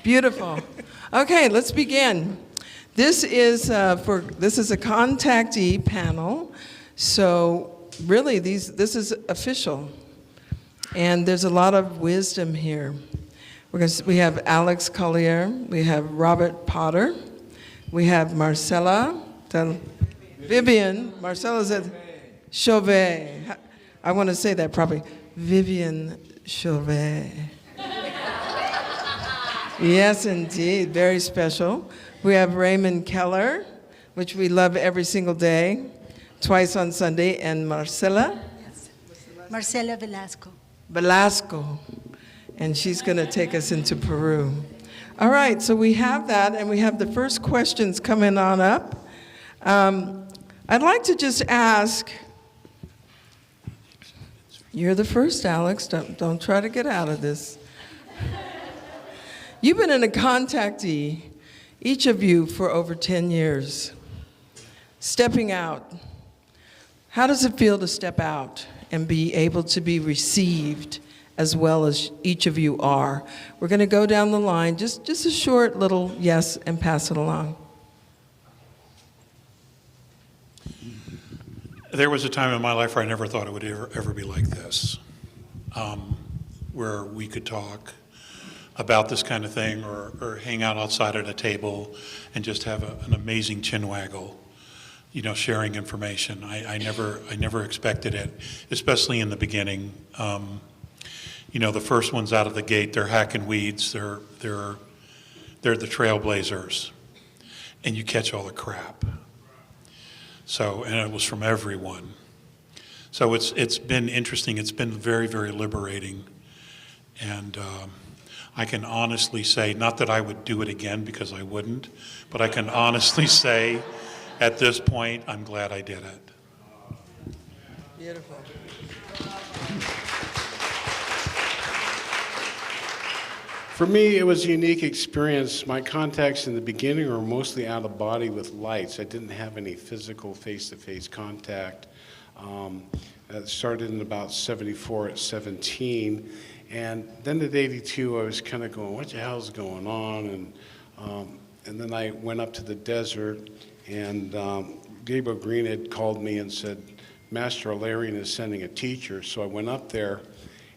Beautiful. Okay, let's begin. This is a contactee panel, so really this is official, and there's a lot of wisdom here. We have Alex Collier, we have Robert Potter, we have Marcella, Marcella Chauvet. I want to say that properly. Viviane Chauvet. Yes, indeed, very special. We have Raymond Keller, which we love every single day, twice on Sunday, and Marcella? Yes. Marcella Velasco. Velasco, and she's going to take us into Peru. All right, so we have that, and we have the first questions coming on up. I'd like to just ask, you're the first, Alex, don't try to get out of this. You've been in a contactee, each of you, for over 10 years. Stepping out. How does it feel to step out and be able to be received as well as each of you are? We're going to go down the line, just a short little yes, and pass it along. There was a time in my life where I never thought it would ever be like this, where we could talk about this kind of thing or hang out outside at a table and just have an amazing chin waggle, sharing information. I never expected it, especially in the beginning. The first ones out of the gate, they're hacking weeds, they're the trailblazers, and you catch all the crap. So, and it was from everyone. So it's been interesting. It's been very, very liberating. And I can honestly say, not that I would do it again because I wouldn't, but I can honestly say at this point, I'm glad I did it. Beautiful. For me, it was a unique experience. My contacts in the beginning were mostly out of body with lights. I didn't have any physical face-to-face contact. It started in about 74 at 17. And then at 82, I was kind of going, what the hell's going on? And then I went up to the desert, and Gabriel Green had called me and said, Master Alarian is sending a teacher. So I went up there,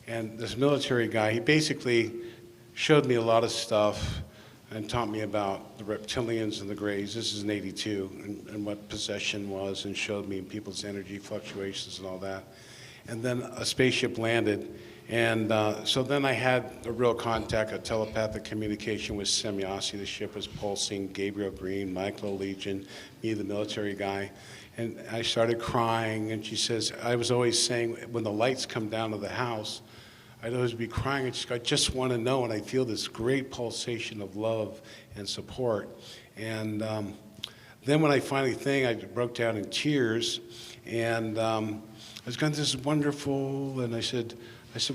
and this military guy, he basically showed me a lot of stuff and taught me about the reptilians and the grays. This is in 82, and what possession was, and showed me people's energy fluctuations and all that. And then a spaceship landed, and so then I had a real contact, a telepathic communication with Semyasi. The ship was pulsing, Gabriel Green, Michael Legion, me, the military guy. And I started crying, and she says, I was always saying, when the lights come down to the house, I'd always be crying. I just want to know, and I feel this great pulsation of love and support. And then when I finally I broke down in tears, and I was going, this is wonderful, and I said,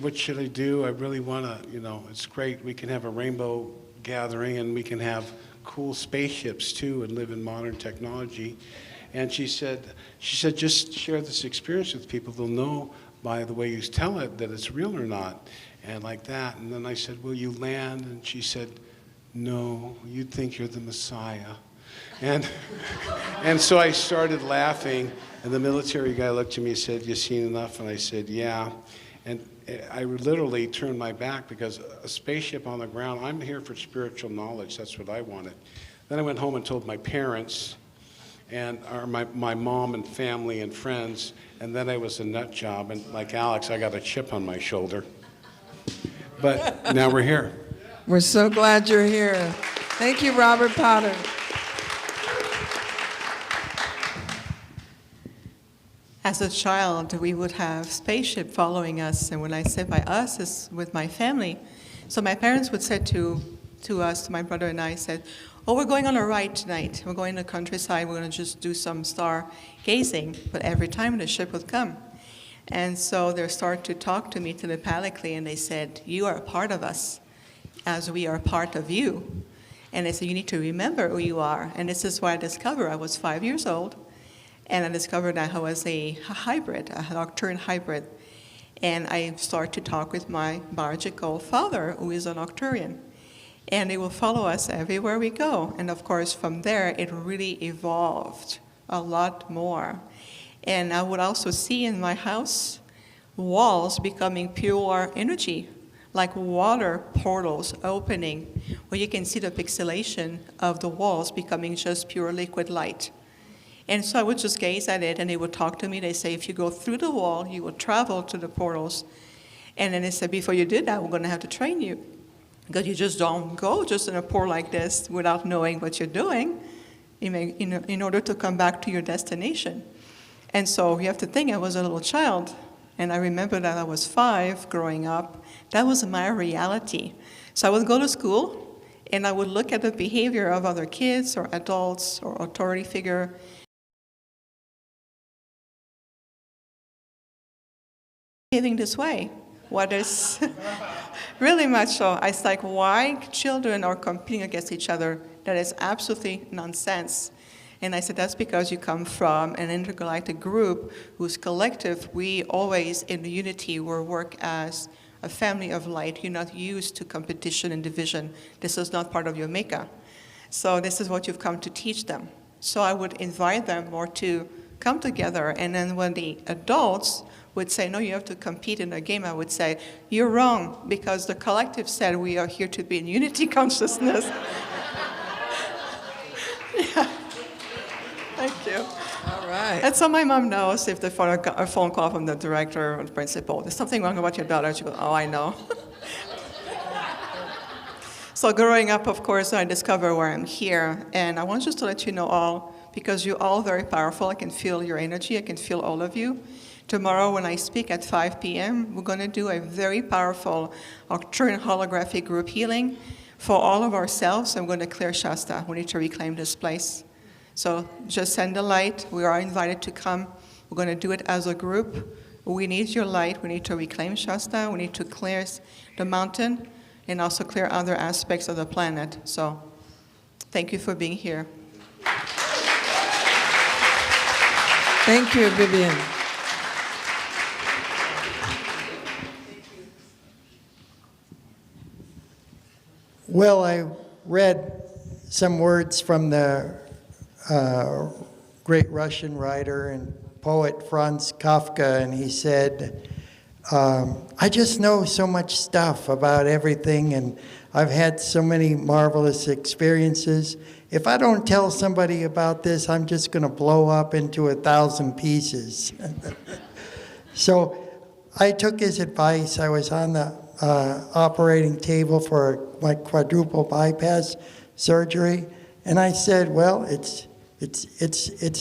what should I do? I really want to, it's great. We can have a rainbow gathering, and we can have cool spaceships too, and live in modern technology. And she said, just share this experience with people. They'll know by the way you tell it that it's real or not, and like that. And then I said, will you land? And she said, no, you'd think you're the Messiah. And so I started laughing, and the military guy looked at me and said, you seen enough? And I said, yeah. And I literally turned my back, because a spaceship on the ground, I'm here for spiritual knowledge. That's what I wanted. Then I went home and told my parents, and my mom and family and friends, and then I was a nut job, and like Alex, I got a chip on my shoulder. But now we're here. We're so glad you're here. Thank you, Robert Potter. As a child, we would have spaceship following us, and when I say by us, it's with my family. So my parents would say to us, my brother and I said, oh, we're going on a ride tonight. We're going to the countryside. We're going to just do some star gazing. But every time the ship would come. And so they started to talk to me telepathically, and they said, you are a part of us as we are part of you. And they said, you need to remember who you are. And this is why I discovered I was 5 years old, and I discovered that I was a hybrid, a nocturne hybrid. And I started to talk with my biological father, who is a nocturian. And it will follow us everywhere we go. And of course, from there, it really evolved a lot more. And I would also see in my house walls becoming pure energy, like water portals opening, where you can see the pixelation of the walls becoming just pure liquid light. And so I would just gaze at it, and they would talk to me. They say, if you go through the wall, you will travel to the portals. And then they said, before you did that, we're going to have to train you. Because you just don't go just in a portal like this without knowing what you're doing in order to come back to your destination. And so you have to think, I was a little child, and I remember that I was 5 growing up. That was my reality. So I would go to school, and I would look at the behavior of other kids or adults or authority figure, behaving this way. What is really much so. It's like, why children are competing against each other? That is absolutely nonsense. And I said, that's because you come from an intergalactic group whose collective, we always in the unity will work as a family of light. You're not used to competition and division. This is not part of your makeup. So this is what you've come to teach them. So I would invite them more to come together. And then when the adults would say, no, you have to compete in a game, I would say, you're wrong, because the collective said we are here to be in unity consciousness. Yeah. Thank you. All right. And so my mom knows if they get a phone call from the director or the principal, there's something wrong about your daughter. She goes, oh, I know. So growing up, of course, I discovered why I'm here. And I want just to let you know all, because you're all very powerful. I can feel your energy. I can feel all of you. Tomorrow when I speak at 5 p.m., we're going to do a very powerful Arcturian holographic group healing for all of ourselves. I'm going to clear Shasta. We need to reclaim this place. So just send the light. We are invited to come. We're going to do it as a group. We need your light. We need to reclaim Shasta. We need to clear the mountain and also clear other aspects of the planet. So thank you for being here. Thank you, Viviane. Well, I read some words from the great Russian writer and poet Franz Kafka, and he said, I just know so much stuff about everything, and I've had so many marvelous experiences. If I don't tell somebody about this, I'm just going to blow up into 1,000 pieces. So I took his advice. I was on the operating table for my quadruple bypass surgery, and I said, well, it's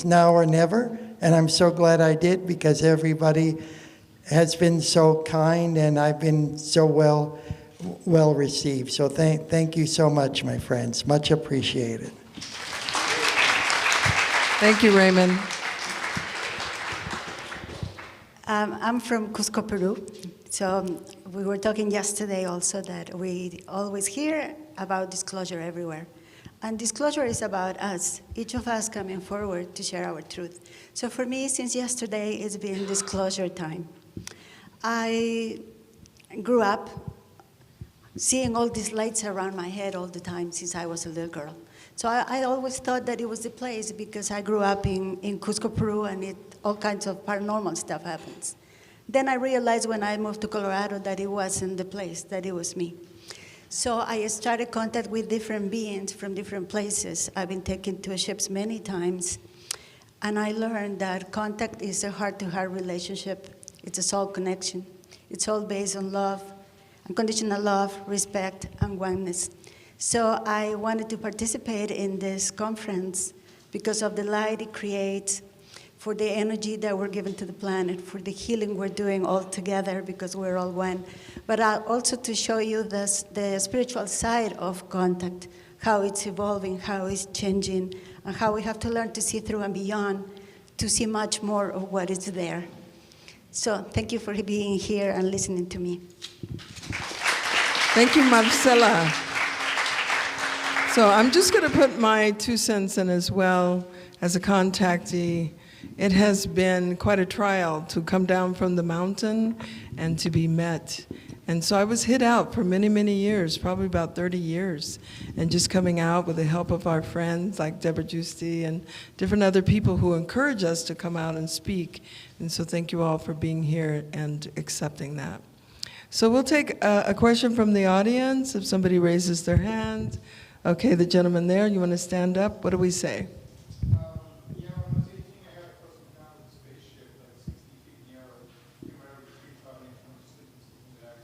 now or never, and I'm so glad I did, because everybody has been so kind, and I've been so well received. So thank you so much, my friends. Much appreciated. Thank you, Raymond. I'm from Cusco, Peru. So we were talking yesterday also that we always hear about disclosure everywhere. And disclosure is about us, each of us coming forward to share our truth. So for me, since yesterday, it's been disclosure time. I grew up seeing all these lights around my head all the time since I was a little girl. So I always thought that it was the place because I grew up in Cusco, Peru, and all kinds of paranormal stuff happens. Then I realized when I moved to Colorado that it wasn't the place, that it was me. So I started contact with different beings from different places. I've been taken to ships many times, and I learned that contact is a heart-to-heart relationship. It's a soul connection. It's all based on love, unconditional love, respect, and oneness. So I wanted to participate in this conference because of the light it creates, for the energy that we're giving to the planet, for the healing we're doing all together because we're all one. But also to show you the spiritual side of contact, how it's evolving, how it's changing, and how we have to learn to see through and beyond to see much more of what is there. So thank you for being here and listening to me. Thank you, Marcella. So I'm just going to put my 2 cents in as well as a contactee. It has been quite a trial to come down from the mountain and to be met And so I was hid out for many, many years, probably about 30 years, and just coming out with the help of our friends like Deborah Giusti and different other people who encourage us to come out and speak. And so thank you all for being here and accepting that. So we'll take a question from the audience if somebody raises their hand. Okay, the gentleman there, you want to stand up? What do we say? Yeah, when I was 18, I got a close encounter with a spaceship, like 60 feet in the air. Came right over the tree, caught me from sleeping back.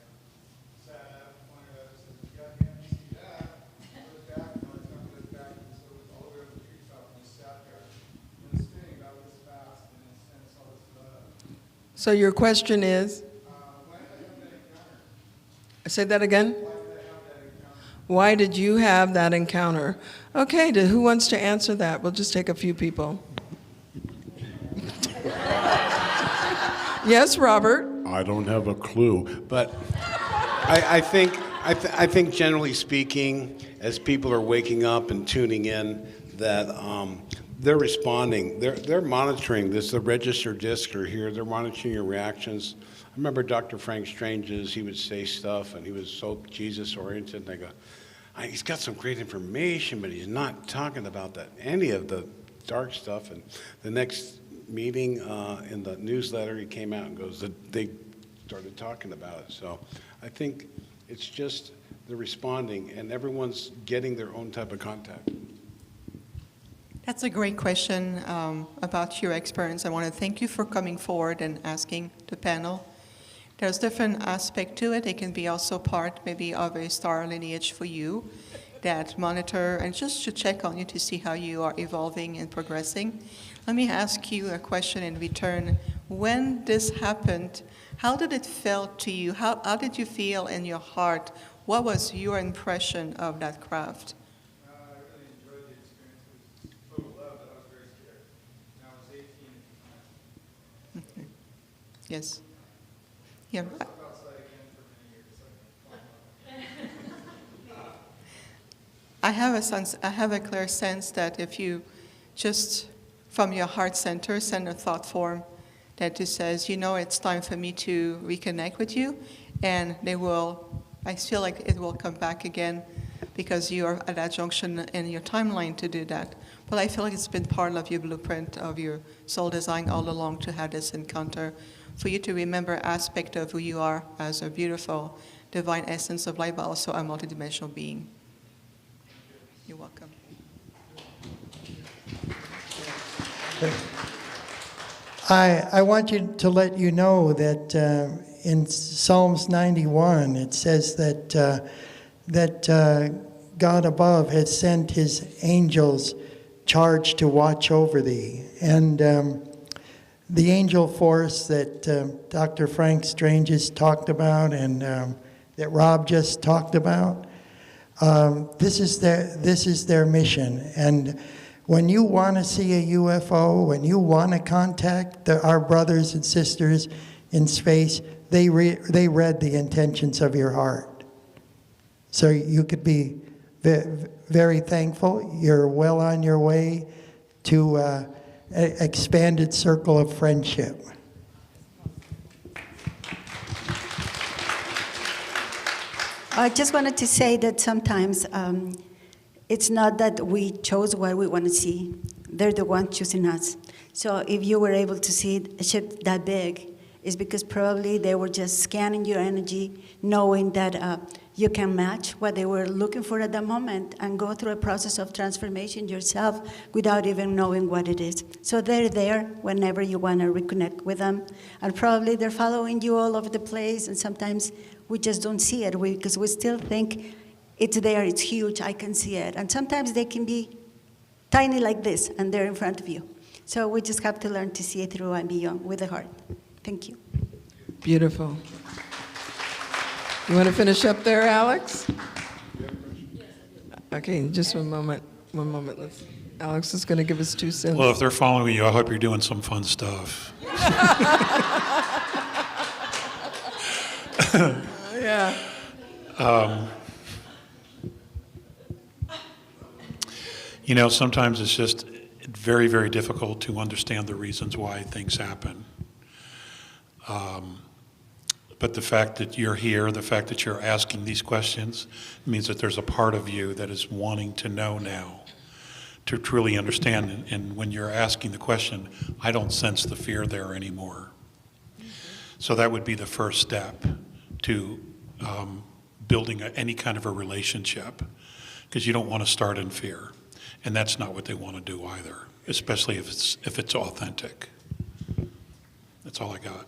Sat up, pointed at us, said, "God damn, you see that?" I looked back, and I was going to look back, and so it was all the way over the treetop, and just sat there. And it's spinning about this fast, and it sends all this So your question is? Why did I have that encounter? Say that again? Why did I have that encounter? Why did you have that encounter? Okay, who wants to answer that? We'll just take a few people. Yes, Robert? I don't have a clue, but I think generally speaking, as people are waking up and tuning in, that they're responding. They're monitoring this. The register discs are here. They're monitoring your reactions. I remember Dr. Frank Strange's, he would say stuff, and he was so Jesus-oriented, and I go, he's got some great information, but he's not talking about any of the dark stuff. And the next meeting in the newsletter, he came out and goes, they started talking about it. So I think it's just they're responding, and everyone's getting their own type of contact. That's a great question about your experience. I want to thank you for coming forward and asking the panel. There's different aspect to it. It can be also part maybe of a star lineage for you that monitor and just to check on you to see how you are evolving and progressing. Let me ask you a question in return. When this happened, how did it feel to you? How did you feel in your heart? What was your impression of that craft? I really enjoyed the experience. It was total love, but I was very scared. And I was 18 at the time. Yes. Yeah. I was outside again for many years. I have a clear sense that if you just from your heart center send a thought form that just says, it's time for me to reconnect with you, and I feel like it will come back again because you are at that junction in your timeline to do that. But I feel like it's been part of your blueprint of your soul design all along to have this encounter, for you to remember aspect of who you are as a beautiful divine essence of light, but also a multidimensional being. You're welcome. I want to let you know that in Psalms 91 it says that God above has sent his angels charged to watch over thee. And the angel force that Dr. Frank Strange has talked about and that Rob just talked about, this is their mission. And when you want to see a UFO, when you want to contact our brothers and sisters in space, they read the intentions of your heart. So you could be very thankful. You're well on your way to an expanded circle of friendship. I just wanted to say that sometimes it's not that we chose what we want to see. They're the ones choosing us. So if you were able to see a ship that big, it's because probably they were just scanning your energy, knowing that you can match what they were looking for at that moment and go through a process of transformation yourself without even knowing what it is. So they're there whenever you want to reconnect with them. And probably they're following you all over the place, and sometimes we just don't see it because we still think it's there, it's huge, I can see it. And sometimes they can be tiny like this, and they're in front of you. So we just have to learn to see it through and beyond with the heart. Thank you. Beautiful. You want to finish up there, Alex? Okay, just one moment. Alex is going to give us 2 cents. Well, if they're following you, I hope you're doing some fun stuff. Yeah. Sometimes it's just very, very difficult to understand the reasons why things happen. But the fact that you're here, the fact that you're asking these questions, means that there's a part of you that is wanting to know now, to truly understand. And when you're asking the question, I don't sense the fear there anymore. So that would be the first step to building any kind of a relationship, because you don't want to start in fear. And that's not what they want to do either, especially if it's authentic. That's all I got.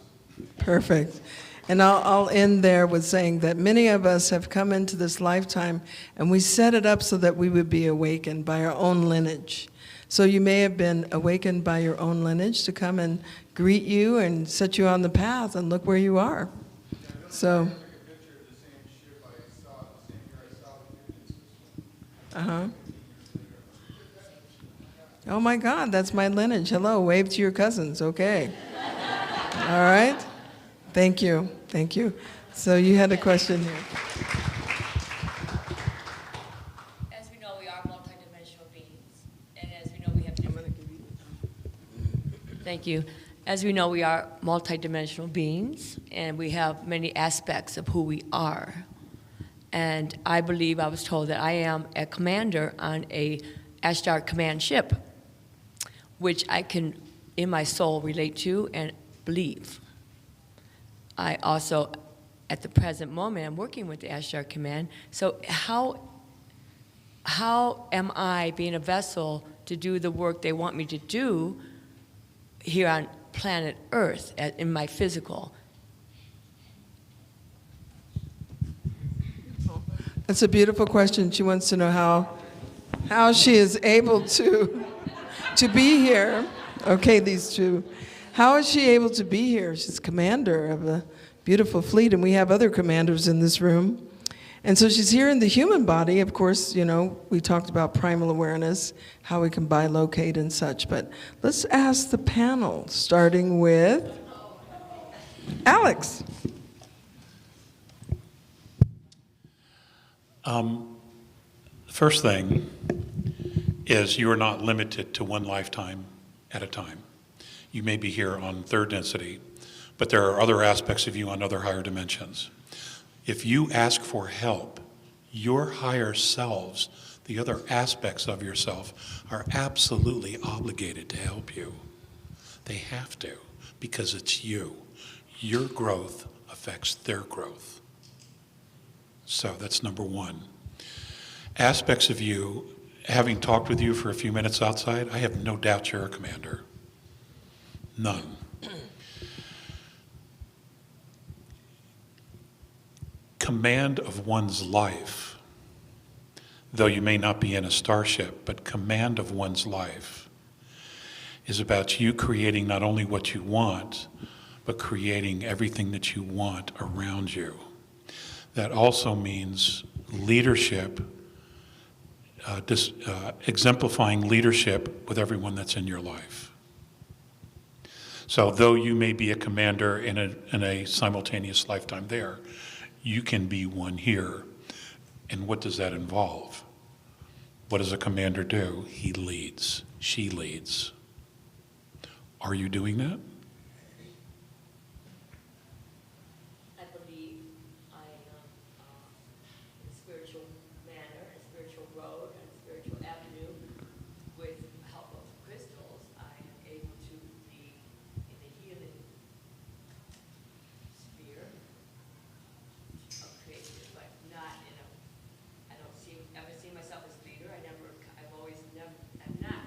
Perfect. And I'll end there with saying that many of us have come into this lifetime and we set it up so that we would be awakened by our own lineage. So you may have been awakened by your own lineage to come and greet you and set you on the path, and look where you are. So. Oh my God, that's my lineage. Hello, wave to your cousins. Okay. All right. Thank you. Thank you. So you had a question here. As we know, we are multidimensional beings, and as we know, we have different. Thank you. As we know, we are multidimensional beings, and we have many aspects of who we are. And I believe I was told that I am a commander on a Ashtar command ship, which I can, in my soul, relate to and believe. I also, at the present moment, I'm working with the Ashtar Command. So how am I being a vessel to do the work they want me to do here on planet Earth in my physical? That's a beautiful question. She wants to know how she is able to be here. Okay, these two. How is she able to be here? She's commander of a beautiful fleet, and we have other commanders in this room. And so she's here in the human body. Of course, you know, we talked about primal awareness, how we can bilocate and such. But let's ask the panel, starting with Alex. First thing is you are not limited to one lifetime at a time. You may be here on third density, but there are other aspects of you on other higher dimensions. If you ask for help, your higher selves, the other aspects of yourself, are absolutely obligated to help you. They have to, because it's you. Your growth affects their growth. So that's number one. Aspects of you, having talked with you for a few minutes outside, I have no doubt you're a commander. None. Command of one's life, though you may not be in a starship, but command of one's life is about you creating not only what you want, but creating everything that you want around you. That also means leadership, exemplifying leadership with everyone that's in your life. So though you may be a commander in a simultaneous lifetime there, you can be one here. And what does that involve? What does a commander do? He leads. She leads. Are you doing that? I believe I am in a spiritual manner, a spiritual road, and a spiritual avenue. With the help of crystals, I am able to be in the healing sphere of creation, but not in a, I don't ever see myself as leader. I'm not.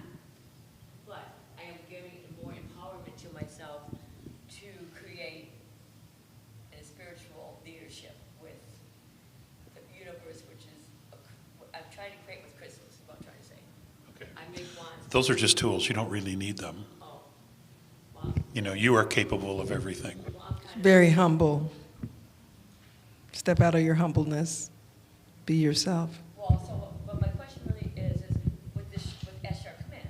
But I am giving more empowerment to myself to create a spiritual leadership with the universe, which is, I'm trying to create with crystals, is what I'm trying to say. Okay. I make wands. Those are just tools. You don't really need them. Oh, well, You know, you are capable of everything. well, I'm kind of. Very humble. Step out of your humbleness. Be yourself. Well, so, but my question really is with Ashtar Command,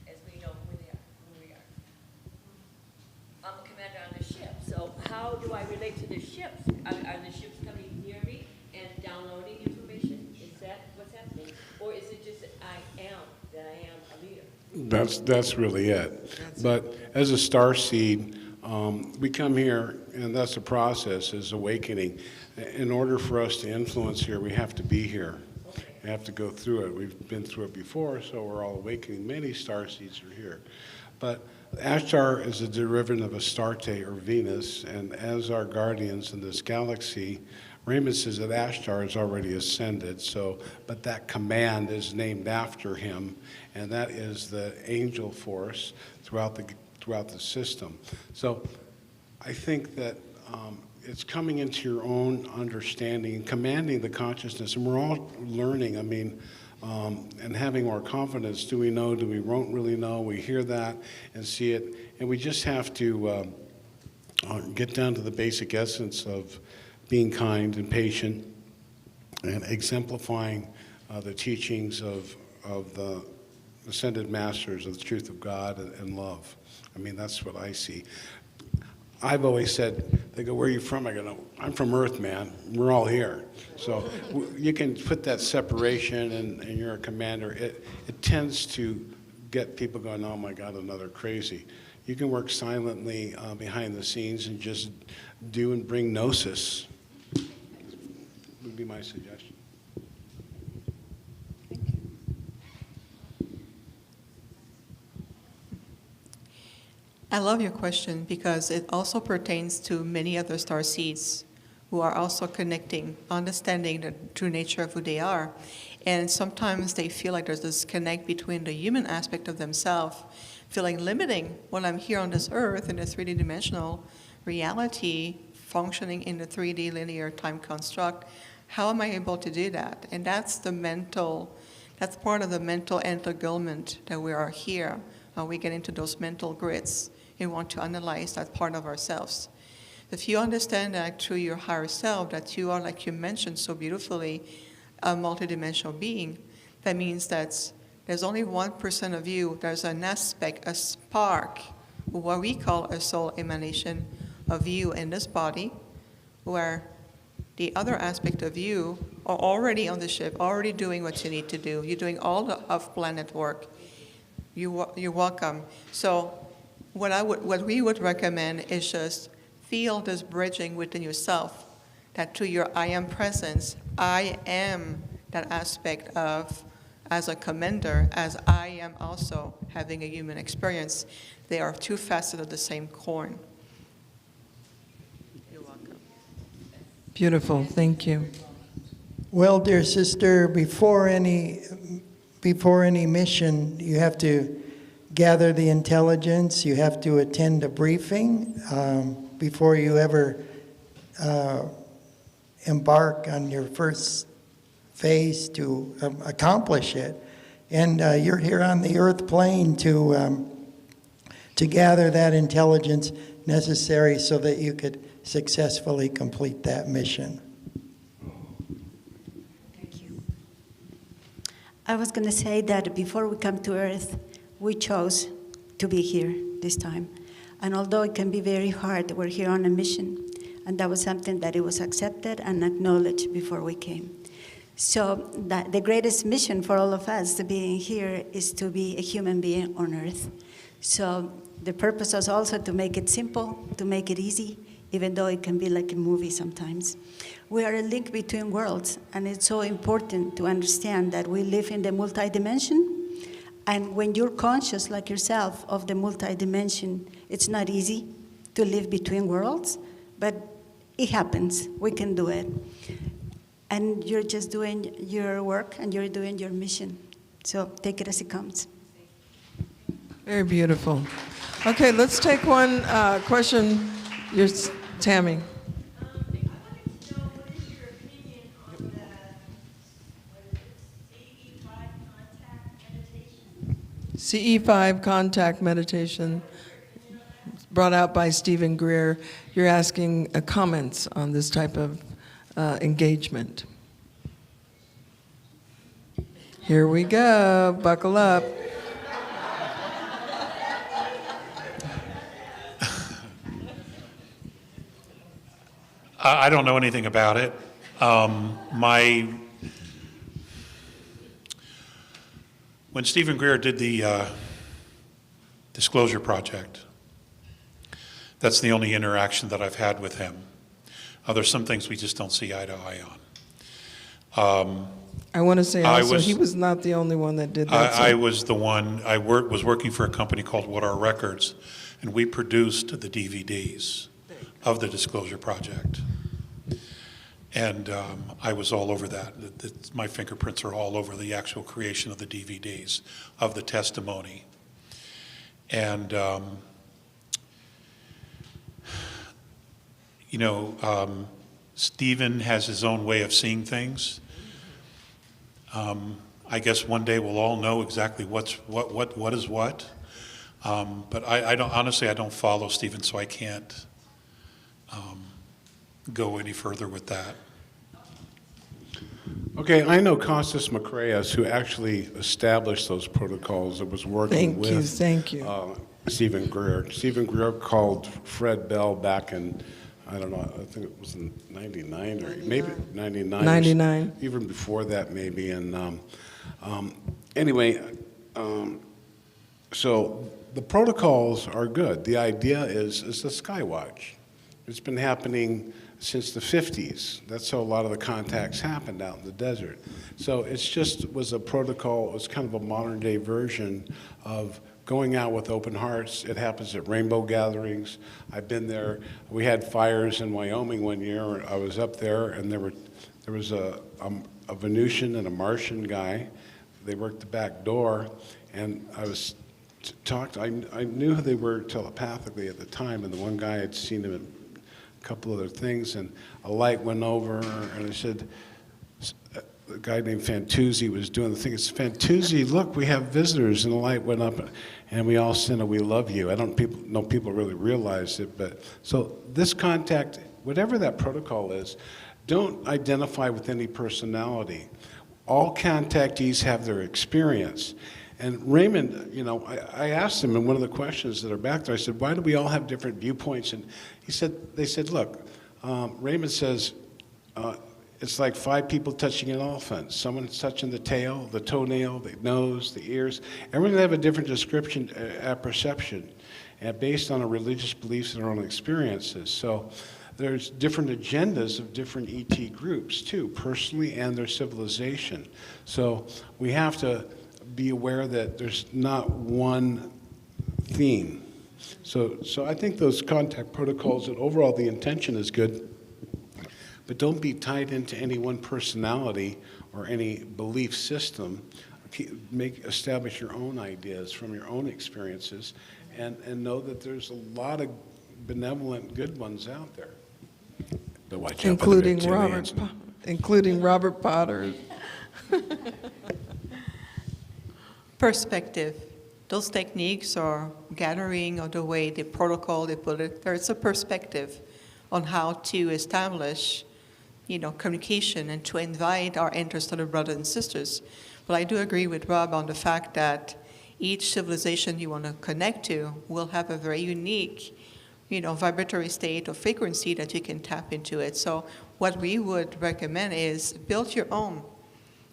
as we know who we are. I'm a commander on the ship, so how do I relate to the ships? Are the ships coming near me and downloading information? Is that what's happening? Or is it just that I am a leader? That's really it. But as a starseed, We come here, and that's the process, is awakening. In order for us to influence here, we have to be here. We have to go through it. We've been through it before, so we're all awakening. Many starseeds are here. But Ashtar is a derivative of Astarte, or Venus, and as our guardians in this galaxy, Raymond says that Ashtar has already ascended, but that command is named after him, and that is the angel force throughout the system. So I think that it's coming into your own understanding, commanding the consciousness, and we're all learning, and having more confidence. Do we know? Do we won't really know? We hear that and see it, and we just have to get down to the basic essence of being kind and patient and exemplifying the teachings of the ascended masters of the truth of God and love. That's what I see. I've always said, they go, where are you from? I go, no, I'm from Earth, man. We're all here. So you can put that separation, and you're a commander. It tends to get people going, oh my God, another crazy. You can work silently behind the scenes and just do and bring gnosis, would be my suggestion. I love your question because it also pertains to many other star seeds who are also connecting, understanding the true nature of who they are. And sometimes they feel like there's this connect between the human aspect of themselves, feeling limiting when I'm here on this earth in a 3D dimensional reality, functioning in the 3D linear time construct. How am I able to do that? And that's that's part of the mental entanglement that we are here. We get into those mental grids and want to analyze that part of ourselves. If you understand that through your higher self, that you are, like you mentioned so beautifully, a multidimensional being, that means that there's only 1% of you, there's an aspect, a spark, what we call a soul emanation of you in this body, where the other aspect of you are already on the ship, already doing what you need to do. You're doing all the off-planet work. You're welcome. So what we would recommend is just feel this bridging within yourself, that through your I am presence, I am that aspect of, as a commander, as I am also having a human experience. They are two facets of the same coin. You're welcome. Beautiful, thank you. Well, dear sister, before any mission, you have to gather the intelligence, you have to attend a briefing before you ever embark on your first phase to accomplish it. And you're here on the earth plane to gather that intelligence necessary so that you could successfully complete that mission. I was going to say that before we come to Earth, we chose to be here this time. And although it can be very hard, we're here on a mission. And that was something that it was accepted and acknowledged before we came. So the greatest mission for all of us to being here is to be a human being on Earth. So the purpose was also to make it simple, to make it easy, even though it can be like a movie sometimes. We are a link between worlds, and it's so important to understand that we live in the multi-dimension, and when you're conscious, like yourself, of the multi-dimension, it's not easy to live between worlds, but it happens. We can do it. And you're just doing your work, and you're doing your mission. So take it as it comes. Very beautiful. Okay, let's take one question. Tammy. I wanted to know, what is your opinion on the CE5 contact meditation, brought out by Stephen Greer. You're asking comments on this type of engagement. Here we go. Buckle up. I don't know anything about it. When Stephen Greer did the Disclosure Project, That's the only interaction that I've had with him. There's some things we just don't see eye to eye on. I want to say I also, was- he was not the only one that did that. I was the one, was working for a company called What Are Records, and we produced the DVDs of the Disclosure Project. And I was all over that. My fingerprints are all over the actual creation of the DVDs, of the testimony. And, Stephen has his own way of seeing things. I guess one day we'll all know exactly what is what. But I don't, honestly, I don't follow Stephen, so I can't go any further with that. Okay, I know Costas Macraeus, who actually established those protocols that was working Thank you. Stephen Greer. Stephen Greer called Fred Bell back in, I don't know, I think it was in 99 or maybe 99. 99. Even before that maybe. And anyway, so the protocols are good. The idea is the Skywatch. It's been happening since the 50s. That's how a lot of the contacts happened out in the desert. So it's just was a protocol, it was kind of a modern day version of going out with open hearts. It happens at rainbow gatherings. I've been there. We had fires in Wyoming one year. I was up there, and there was a Venusian and a Martian guy. They worked the back door, and I was talked. I knew who they were telepathically at the time, and the one guy had seen him in a couple other things, and a light went over, and I said, a guy named Fantuzzi was doing the thing. It's Fantuzzi, look, we have visitors, and the light went up, and we all said, we love you. I don't know people really realized it, but so this contact, whatever that protocol is, don't identify with any personality. All contactees have their experience. And Raymond, I asked him in one of the questions that are back there, I said, why do we all have different viewpoints? And they said, look, Raymond says, it's like 5 people touching an elephant. Someone's touching the tail, the toenail, the nose, the ears. Everyone have a different description, perception, and based on our religious beliefs and our own experiences. So there's different agendas of different ET groups too, personally and their civilization. So we have to be aware that there's not one theme. So I think those contact protocols, and overall the intention is good, but don't be tied into any one personality or any belief system. Establish your own ideas from your own experiences, and know that there's a lot of benevolent, good ones out there. But watch out for the reptilians. Including Robert Potter. Perspective. Those techniques or gathering or the way, the protocol they put it, there's a perspective on how to establish, communication and to invite our interstellar brothers and sisters. But I do agree with Rob on the fact that each civilization you want to connect to will have a very unique, vibratory state or frequency that you can tap into it. So what we would recommend is build your own.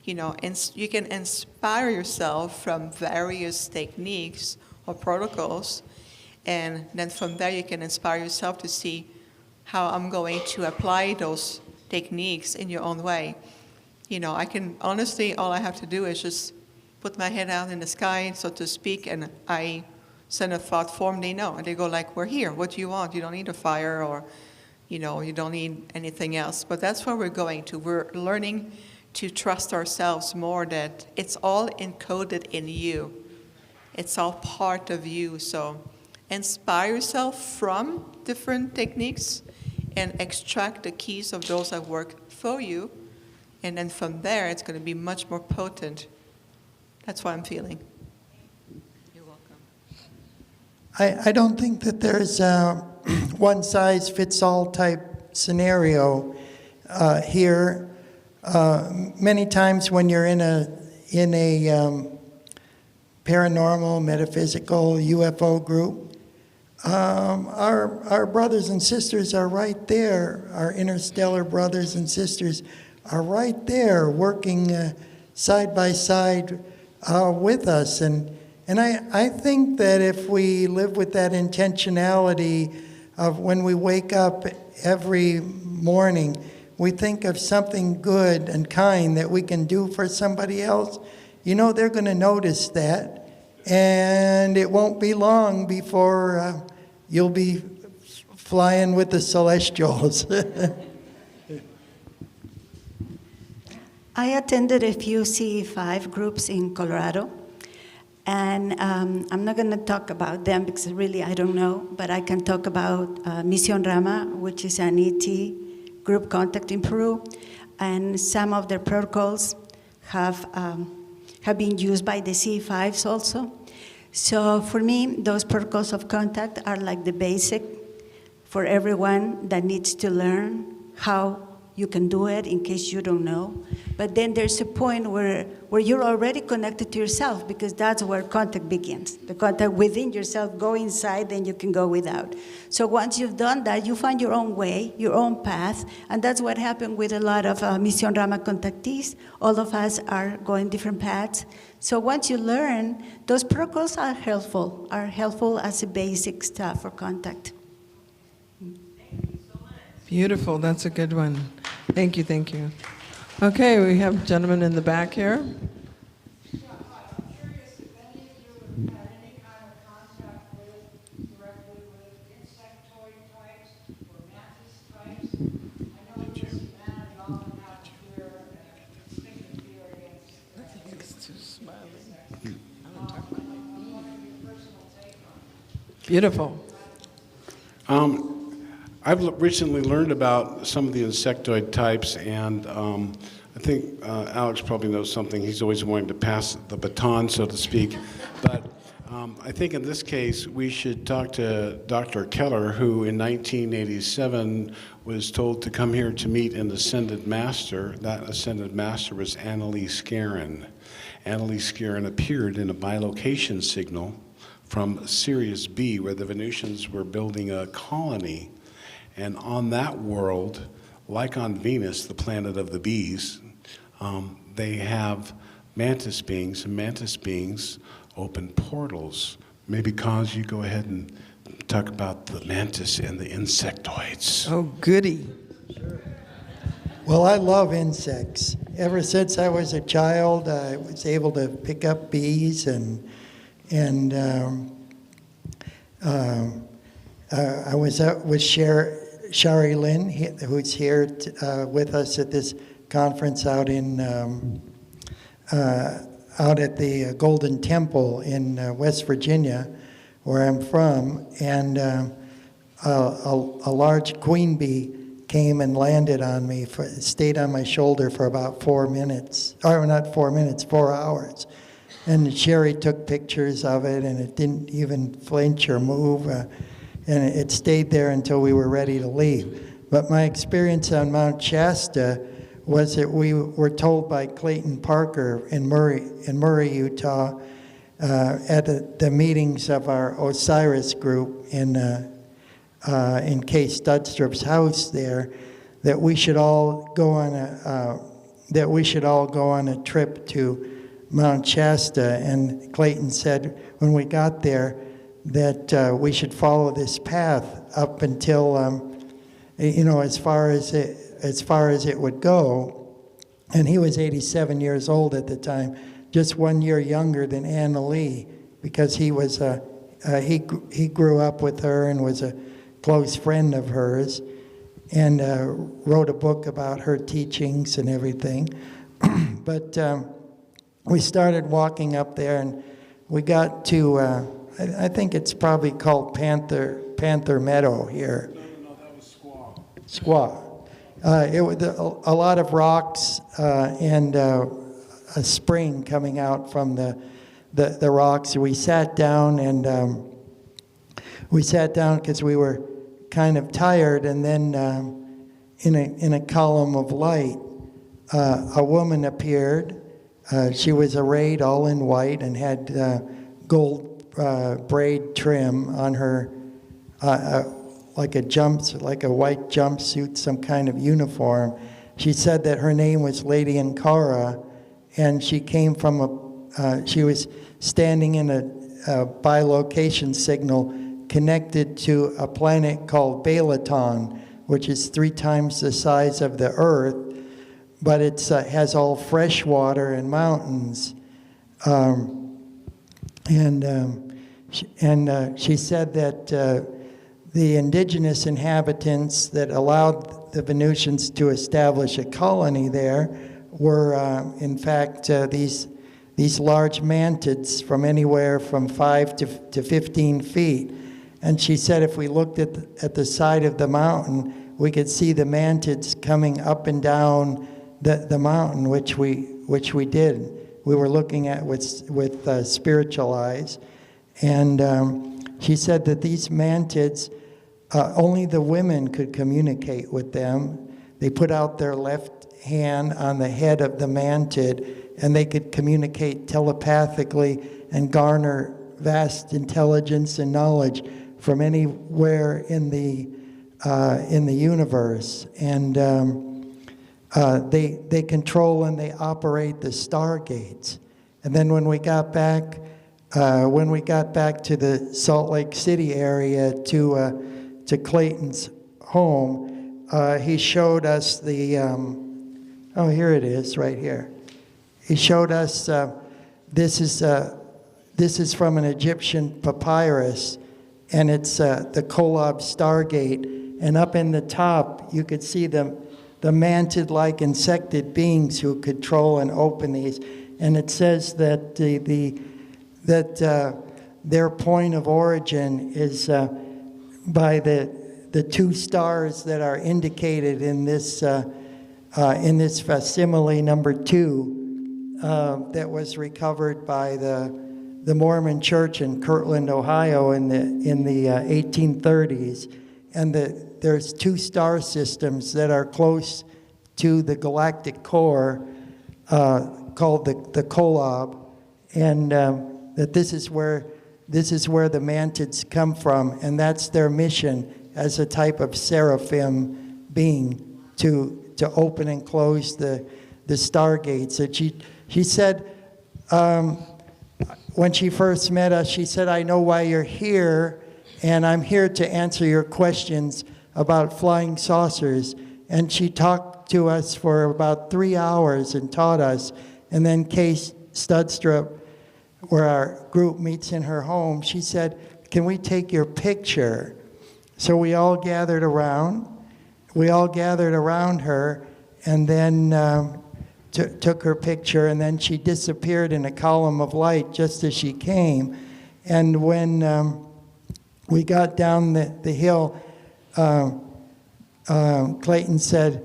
And you can inspire yourself from various techniques or protocols, and then from there you can inspire yourself to see how I'm going to apply those techniques in your own way. I can honestly, all I have to do is just put my head out in the sky, so to speak, and I send a thought form, they know, and they go like, we're here, what do you want? You don't need a fire, or, you don't need anything else. But that's where we're going to. We're learning to trust ourselves more, that it's all encoded in you. It's all part of you. So inspire yourself from different techniques and extract the keys of those that work for you. And then from there, it's going to be much more potent. That's what I'm feeling. You're welcome. I don't think that there's a one-size-fits-all type scenario here. Many times when you're in a paranormal, metaphysical, UFO group, our brothers and sisters are right there. Our interstellar brothers and sisters are right there, working side by side with us. And I think that if we live with that intentionality, of when we wake up every morning, we think of something good and kind that we can do for somebody else. You know, they're going to notice that, and it won't be long before you'll be flying with the celestials. I attended a few CE5 groups in Colorado, and I'm not going to talk about them because really I don't know, but I can talk about Misión Rama, which is an ET group contact in Peru, and some of their protocols have been used by the CE5s also. So for me, those protocols of contact are like the basic for everyone that needs to learn how you can do it in case you don't know. But then there's a point where you're already connected to yourself, because that's where contact begins. The contact within yourself, go inside, then you can go without. So once you've done that, you find your own way, your own path, and that's what happened with a lot of Misión Rama contactees. All of us are going different paths. So once you learn, those protocols are helpful as a basic stuff for contact. Beautiful, that's a good one. Thank you, thank you. Okay, we have a gentleman in the back here. Yeah, hi, I'm curious if any of you have had any kind of contact directly with insectoid types or mantis types. I know this humanity often have fear and instinctive fear against It's too smiling. I'm wondering your personal take on it. Beautiful. I've recently learned about some of the insectoid types, and I think Alex probably knows something. He's always wanting to pass the baton, so to speak. But I think in this case, we should talk to Dr. Keller, who in 1987 was told to come here to meet an ascended master. That ascended master was Annalise Guerin. Annalise Guerin appeared in a bilocation signal from Sirius B, where the Venusians were building a colony. And on that world, like on Venus, the planet of the bees, they have mantis beings, and mantis beings open portals. Maybe, Cos, you go ahead and talk about the mantis and the insectoids. Oh, goody. Well, I love insects. Ever since I was a child, I was able to pick up bees, and I was out with Shari Lynn, who's here with us at this conference out in out at the Golden Temple in West Virginia, where I'm from, and a large queen bee came and landed on me, stayed on my shoulder for about 4 minutes, or not 4 minutes, 4 hours. And Sherry took pictures of it, and it didn't even flinch or move. And it stayed there until we were ready to leave. But my experience on Mount Shasta was that we were told by Clayton Parker in Murray, Utah, at the meetings of our Osiris group in Kay Studstrup's house there, that we should all go on a trip to Mount Shasta. And Clayton said when we got there, that we should follow this path up until, as far as it would go. And he was 87 years old at the time, just 1 year younger than Anna Lee, because he was he grew up with her and was a close friend of hers, and wrote a book about her teachings and everything. But we started walking up there, and we got to. I think it's probably called Panther Meadow here. No, that was Squaw. Squaw. It was a lot of rocks and a spring coming out from the rocks. We sat down because we were kind of tired, and then in a column of light, a woman appeared. She was arrayed all in white and had gold braid trim on her, like a white jumpsuit, some kind of uniform. She said that her name was Lady Ankara, and she came from she was standing in a bilocation signal connected to a planet called Balaton, which is 3 times the size of the Earth, but it has all fresh water and mountains. She said that the indigenous inhabitants that allowed the Venusians to establish a colony there were, in fact, these large mantids from anywhere from 5 to 15 feet. And she said if we looked at the side of the mountain, we could see the mantids coming up and down the mountain, which we did. We were looking at with spiritual eyes. And she said that these mantids, only the women could communicate with them. They put out their left hand on the head of the mantid, and they could communicate telepathically and garner vast intelligence and knowledge from anywhere in the universe. And they control and they operate the stargates. And then when we got back to the Salt Lake City area to Clayton's home, he showed us the here it is right here. He showed us this is from an Egyptian papyrus, and it's the Kolob Stargate, and up in the top you could see the mantid-like insected beings who control and open these, and it says that their point of origin is by the 2 stars that are indicated in this facsimile number 2 that was recovered by the Mormon Church in Kirtland, Ohio, in the 1830s, and there's 2 star systems that are close to the galactic core called the Kolob, and that this is where the mantids come from, and that's their mission as a type of seraphim being to open and close the stargates. That she said when she first met us, she said, "I know why you're here, and I'm here to answer your questions about flying saucers." And she talked to us for about 3 hours and taught us. And then Kay Studstrup, where our group meets in her home, she said, "Can we take your picture?" So we all gathered around. We all gathered around her, and then took her picture, and then she disappeared in a column of light just as she came. And when we got down the hill, Clayton said,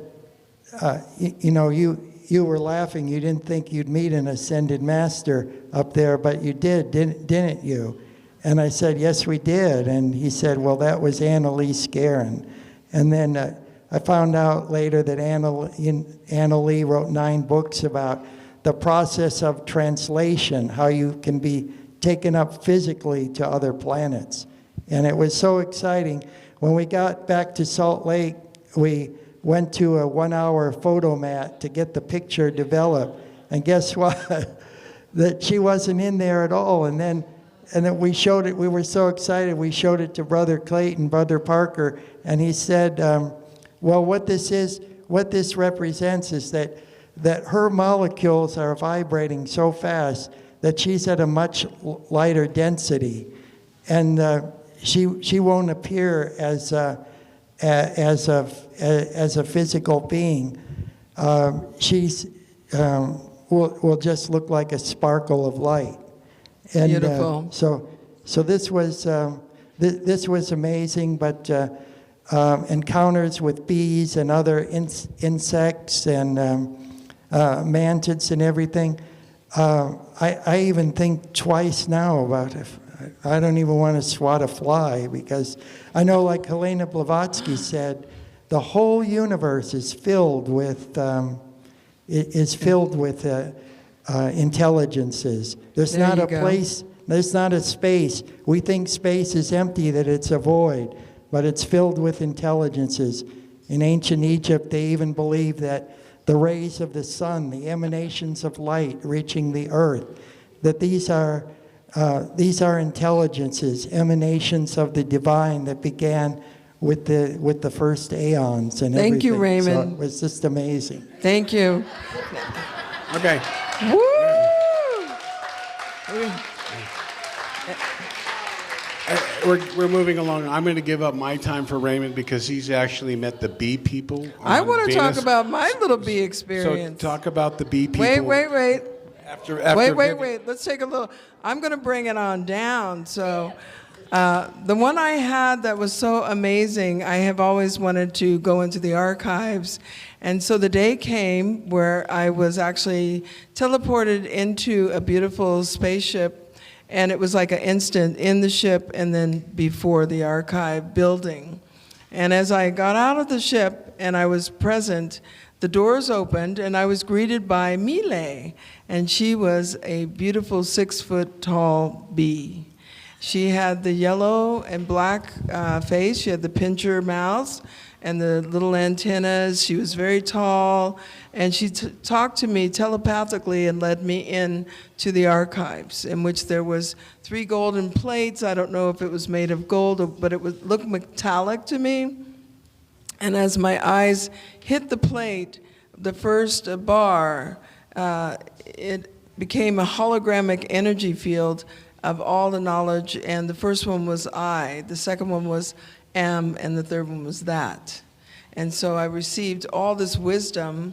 you were laughing. You didn't think you'd meet an ascended master up there, but you did, didn't you? And I said, "Yes, we did." And he said, "Well, that was Annalise Guerin." And then I found out later that Annalee wrote 9 books about the process of translation, how you can be taken up physically to other planets. And it was so exciting. When we got back to Salt Lake, we went to a 1-hour photo mat to get the picture developed. And guess what? That she wasn't in there at all. And then we showed it. We were so excited. We showed it to Brother Clayton, Brother Parker, and he said, well, what this represents is that her molecules are vibrating so fast that she's at a much lighter density, and she won't appear as a physical being. She's will just look like a sparkle of light. And, Beautiful. So this was amazing, but encounters with bees and other insects and mantids and everything. I even think twice now about if I don't even want to swat a fly, because I know, like Helena Blavatsky said, the whole universe is filled with intelligences. There's There not you a go. place. There's not a space. We think space is empty, that it's a void, but it's filled with intelligences. In ancient Egypt, they even believed that the rays of the sun, the emanations of light reaching the earth, that these are these are intelligences, emanations of the divine that began with the first aeons and everything. Thank you, Raymond. So it was just amazing. Thank you. Okay. Woo! We're moving along. I'm going to give up my time for Raymond because he's actually met the bee people. I on want to talk Venus. about my little bee So experience. talk about the bee people. Wait. After Wait. Let's take a little. I'm going to bring it on down. So, the one I had that was so amazing, I have always wanted to go into the archives. And so the day came where I was actually teleported into a beautiful spaceship. And it was like an instant in the ship and then before the archive building. And as I got out of the ship and I was present, the doors opened and I was greeted by Mile. And she was a beautiful 6-foot-tall bee. She had the yellow and black face. She had the pincher mouth and the little antennas. She was very tall. And she talked to me telepathically and led me in to the archives, in which there was 3 golden plates. I don't know if it was made of gold, but it looked metallic to me. And as my eyes hit the plate, the first bar, it became a hologramic energy field of all the knowledge. And the first one was I, the second one was am, and the third one was that. And so I received all this wisdom.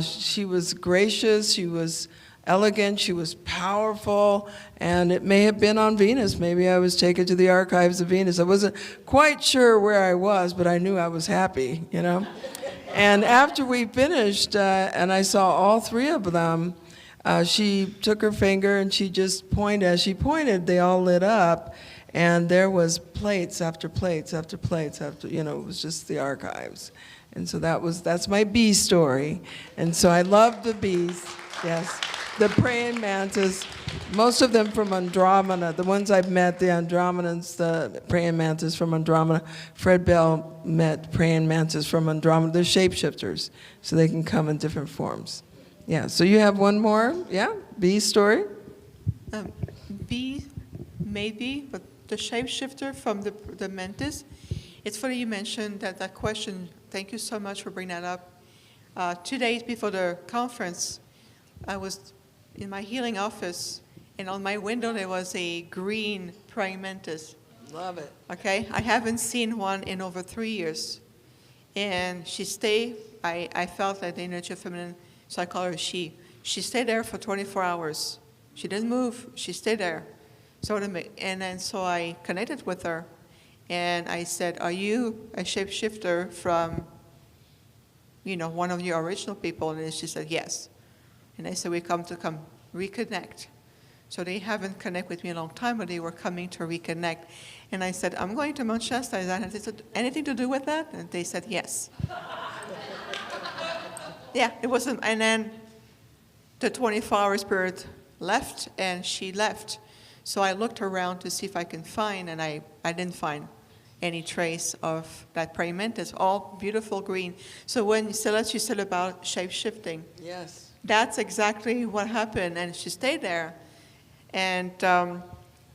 She was gracious, she was elegant, she was powerful, and it may have been on Venus. Maybe I was taken to the archives of Venus. I wasn't quite sure where I was, but I knew I was happy, you know? And after we finished, and I saw all 3 of them, she took her finger and she just pointed. As she pointed, they all lit up, and there was plates after plates after plates after, you know, it was just the archives. And so that's my bee story. And so I love the bees, yes. The praying mantis, most of them from Andromeda. The ones I've met, the Andromedans, the praying mantis from Andromeda. Fred Bell met praying mantis from Andromeda. They're shapeshifters, so they can come in different forms. Yeah, so you have one more, yeah? Bee story? Bee, maybe, but the shapeshifter from the Mantis. It's funny you mentioned that question. Thank you so much for bringing that up. 2 days before the conference, I was in my healing office, and on my window there was a green praying mantis. Love it. Okay, I haven't seen one in over 3 years. And she stayed, I felt like the energy of feminine, so I call her she. She stayed there for 24 hours. She didn't move, she stayed there. So I connected with her. And I said, are you a shapeshifter from, one of your original people? And she said, yes. And I said, we come reconnect. So they haven't connected with me a long time, but they were coming to reconnect. And I said, I'm going to Mount Shasta. Is that anything to do with that? And they said, yes. Yeah, it wasn't. And then the 24-hour spirit left, and she left. So I looked around to see if I can find, and I didn't find any trace of that praying mantis, all beautiful green. So when Celeste, you said about shape-shifting, Yes. that's exactly what happened, and she stayed there. And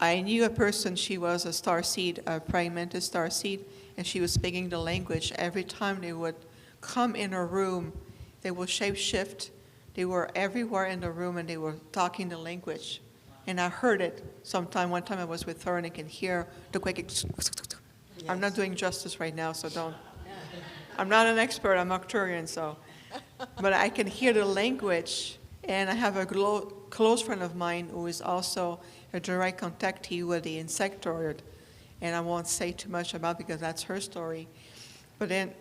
I knew a person, she was a starseed, a praying mantis starseed, and she was speaking the language. Every time they would come in a room, they would shape-shift. They were everywhere in the room, and they were talking the language. And I heard it one time I was with her, and I can hear the quaking. Yes. I'm not doing justice right now, so don't. I'm not an expert, I'm Arcturian, so. But I can hear the language, and I have a close friend of mine who is also a direct contactee with the insectoid, and I won't say too much about because that's her story. But then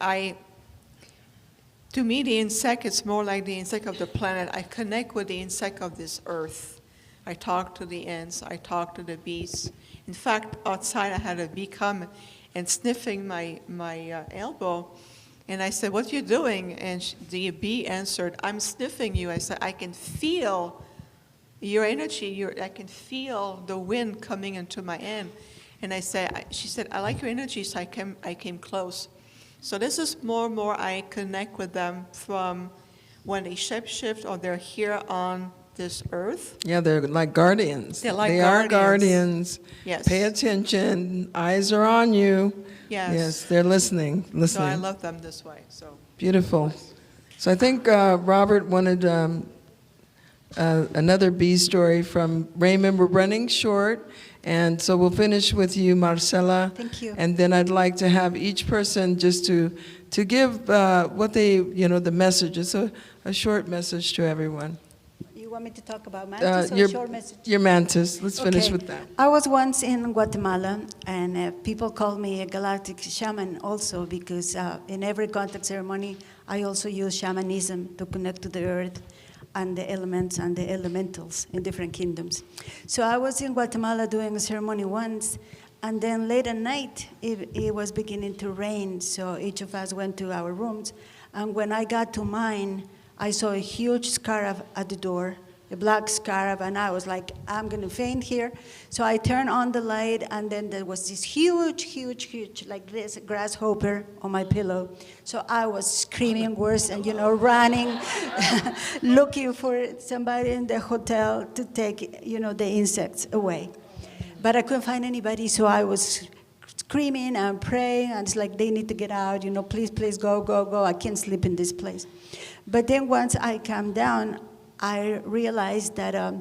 to me, the insect is more like the insect of the planet. I connect with the insect of this earth. I talk to the ants, I talk to the bees. In fact, outside I had a bee come and sniffing my elbow. And I said, what are you doing? And the bee answered, I'm sniffing you. I said, I can feel your energy. I can feel the wind coming into my hand. And she said, I like your energy, so I came close. So this is more I connect with them from when they shapeshift or they're here on this earth. Yeah, they're like guardians. They're like they are guardians. guardians. Yes. Pay attention. Eyes are on you. Yes. Yes, they're listening. So I love them this way. So Beautiful. So I think Robert wanted another bee story from Raymond. We're running short, and so we'll finish with you, Marcella. Thank you. And then I'd like to have each person just to give what they, the message. It's a short message to everyone. You want me to talk about Mantis or Your, short message? your Mantis. Let's finish Okay. with that. I was once in Guatemala, and people call me a galactic shaman also because in every contact ceremony, I also use shamanism to connect to the earth and the elements and the elementals in different kingdoms. So I was in Guatemala doing a ceremony once, and then late at night, it was beginning to rain, so each of us went to our rooms. And when I got to mine, I saw a huge scarab at the door, a black scarab, and I was like, I'm gonna faint here. So I turned on the light, and then there was this huge, like this grasshopper on my pillow. So I was screaming worse and, running, looking for somebody in the hotel to take, the insects away. But I couldn't find anybody, so I was screaming and praying, and it's like, they need to get out, please, go, I can't sleep in this place. But then once I calmed down, I realized that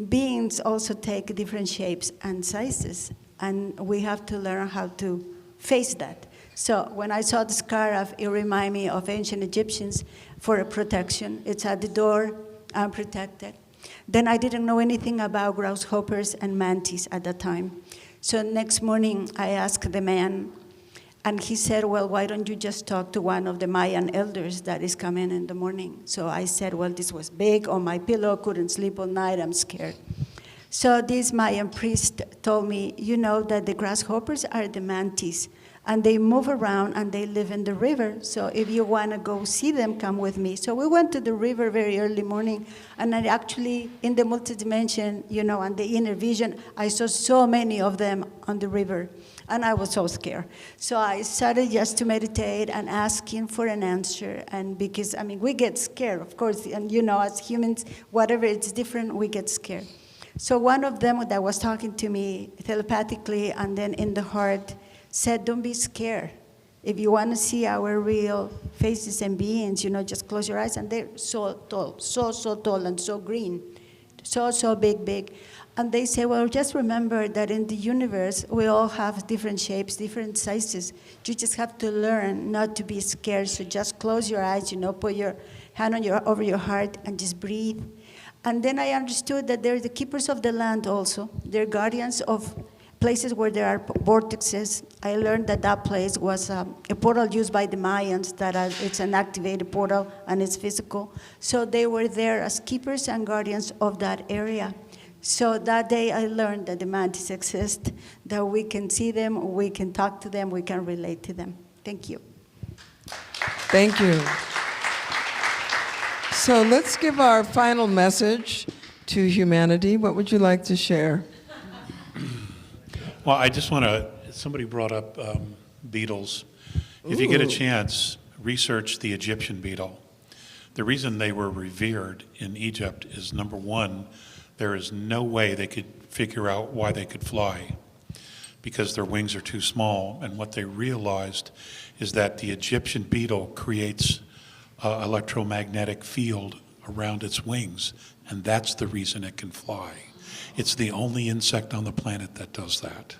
beings also take different shapes and sizes, and we have to learn how to face that. So when I saw the scarab, it reminded me of ancient Egyptians for a protection. It's at the door, I'm protected. Then I didn't know anything about grasshoppers and mantis at that time. So next morning, I asked the man, and he said, well, why don't you just talk to one of the Mayan elders that is coming in the morning? So I said, well, this was big on my pillow, couldn't sleep all night, I'm scared. So this Mayan priest told me, that the grasshoppers are the mantis, and they move around and they live in the river. So if you want to go see them, come with me. So we went to the river very early morning, and I actually, in the multidimension, and the inner vision, I saw so many of them on the river, and I was so scared. So I started just to meditate and asking for an answer, and because, we get scared, of course, and as humans, whatever it's different, we get scared. So one of them that was talking to me telepathically and then in the heart said, don't be scared. If you want to see our real faces and beings, just close your eyes, and they're so tall, so tall and so green, so big. And they say, well, just remember that in the universe, we all have different shapes, different sizes. You just have to learn not to be scared, so just close your eyes, put your hand over your heart and just breathe. And then I understood that they're the keepers of the land also. They're guardians of places where there are vortexes. I learned that place was a portal used by the Mayans, that it's an activated portal and it's physical. So they were there as keepers and guardians of that area. So that day I learned that the mantis exist, that we can see them, we can talk to them, we can relate to them. Thank you. Thank you. So let's give our final message to humanity. What would you like to share? Well, I just want to, somebody brought up beetles. If you get a chance, research the Egyptian beetle. The reason they were revered in Egypt is, number one, there is no way they could figure out why they could fly because their wings are too small. And what they realized is that the Egyptian beetle creates an electromagnetic field around its wings, and that's the reason it can fly. It's the only insect on the planet that does that.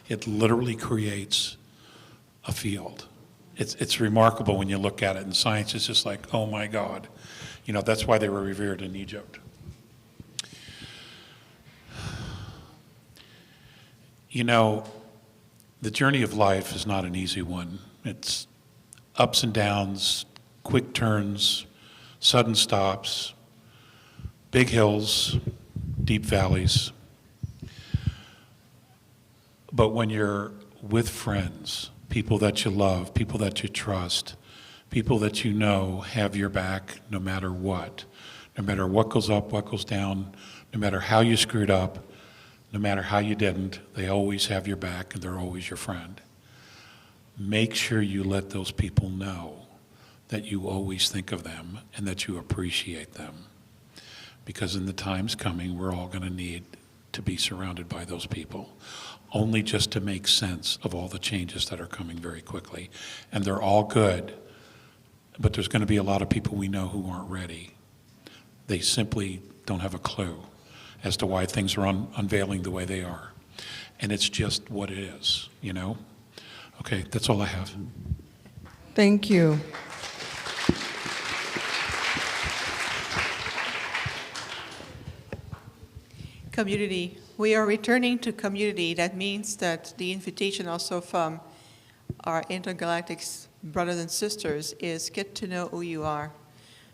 It literally creates a field. It's remarkable when you look at it, and science is just like, oh my God. That's why they were revered in Egypt. The journey of life is not an easy one. It's ups and downs, quick turns, sudden stops, big hills, deep valleys. But when you're with friends, people that you love, people that you trust, people that you know have your back no matter what goes up, what goes down, no matter how you screwed up, no matter how you didn't, they always have your back and they're always your friend. Make sure you let those people know that you always think of them and that you appreciate them. because in the times coming, we're all going to need to be surrounded by those people, only just to make sense of all the changes that are coming very quickly. And they're all good, but there's going to be a lot of people we know who aren't ready. They simply don't have a clue as to why things are unveiling the way they are. And it's just what it is, you know? Okay, that's all I have. Thank you. Community. We are returning to community. That means that the invitation also from our intergalactic brothers and sisters is get to know who you are.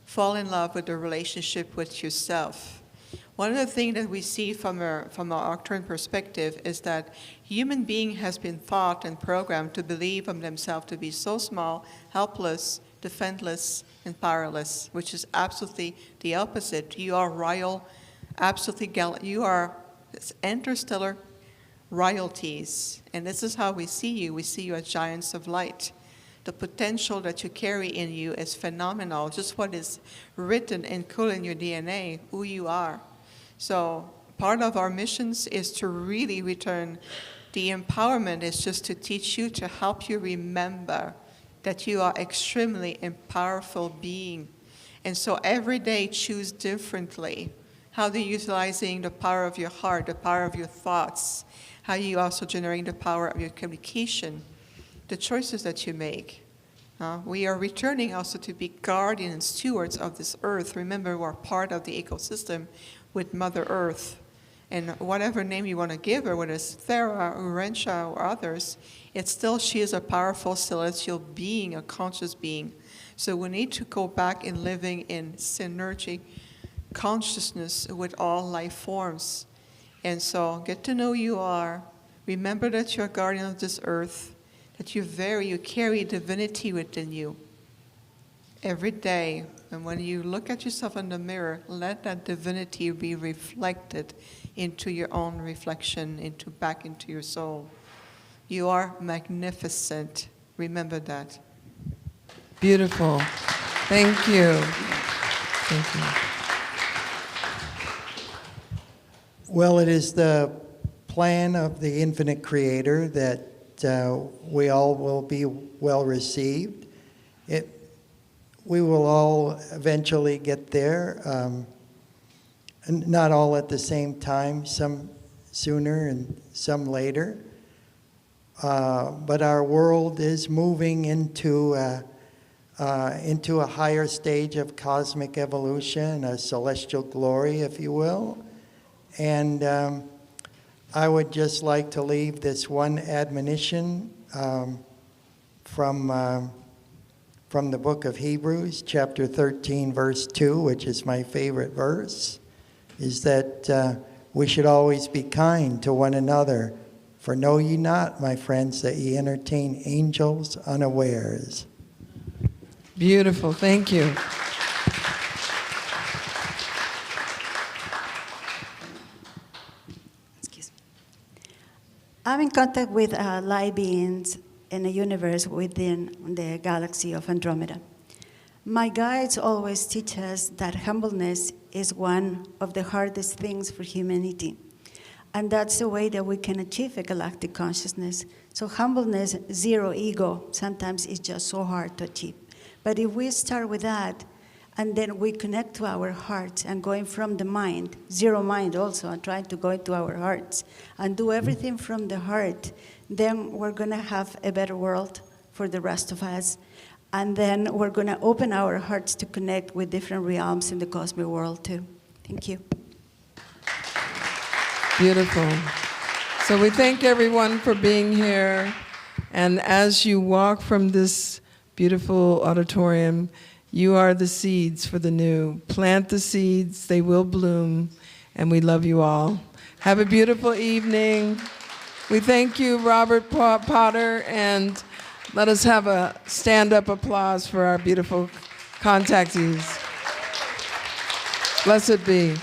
Fall in love with the relationship with yourself. One of the things that we see from our Arcturian perspective is that human being has been taught and programmed to believe of themselves to be so small, helpless, defenseless, and powerless, which is absolutely the opposite. You are royal, absolutely you are interstellar royalties, and this is how we see you. We see you as giants of light. The potential that you carry in you is phenomenal, just what is written and coded in your DNA, who you are. So part of our missions is to really return. The empowerment is just to teach you, to help you remember that you are extremely powerful being. And so every day choose differently. How are you utilizing the power of your heart, the power of your thoughts? How are you also generating the power of your communication? The choices that you make. We are returning also to be guardians and stewards of this earth. Remember, we're part of the ecosystem with Mother Earth. And whatever name you want to give her, whether it's Thera, Urantia, or others, it's still, she is a powerful celestial being, a conscious being. So we need to go back in living in synergy, consciousness with all life forms. And so get to know who you are. Remember that you're a guardian of this earth, that you carry divinity within you every day. And when you look at yourself in the mirror, let that divinity be reflected into your own reflection, back into your soul. You are magnificent. Remember that. Beautiful. Thank you. Thank you. Well, it is the plan of the infinite creator that we all will be well received. We will all eventually get there, and not all at the same time, some sooner and some later. But our world is moving into a higher stage of cosmic evolution, a celestial glory, if you will. And I would just like to leave this one admonition from the book of Hebrews, chapter 13, verse 2, which is my favorite verse, is that we should always be kind to one another. For know ye not, my friends, that ye entertain angels unawares. Beautiful. Thank you. I'm in contact with light beings in a universe within the galaxy of Andromeda. My guides always teach us that humbleness is one of the hardest things for humanity. And that's the way that we can achieve a galactic consciousness. So humbleness, zero ego, sometimes is just so hard to achieve. But if we start with that, and then we connect to our hearts and going from the mind, zero mind also, and trying to go into our hearts and do everything from the heart, then we're going to have a better world for the rest of us. And then we're going to open our hearts to connect with different realms in the cosmic world too. Thank you. Beautiful. So we thank everyone for being here. And as you walk from this beautiful auditorium, you are the seeds for the new. Plant the seeds, they will bloom, and we love you all. Have a beautiful evening. We thank you, Robert Potter, and let us have a stand-up applause for our beautiful contactees. Blessed be.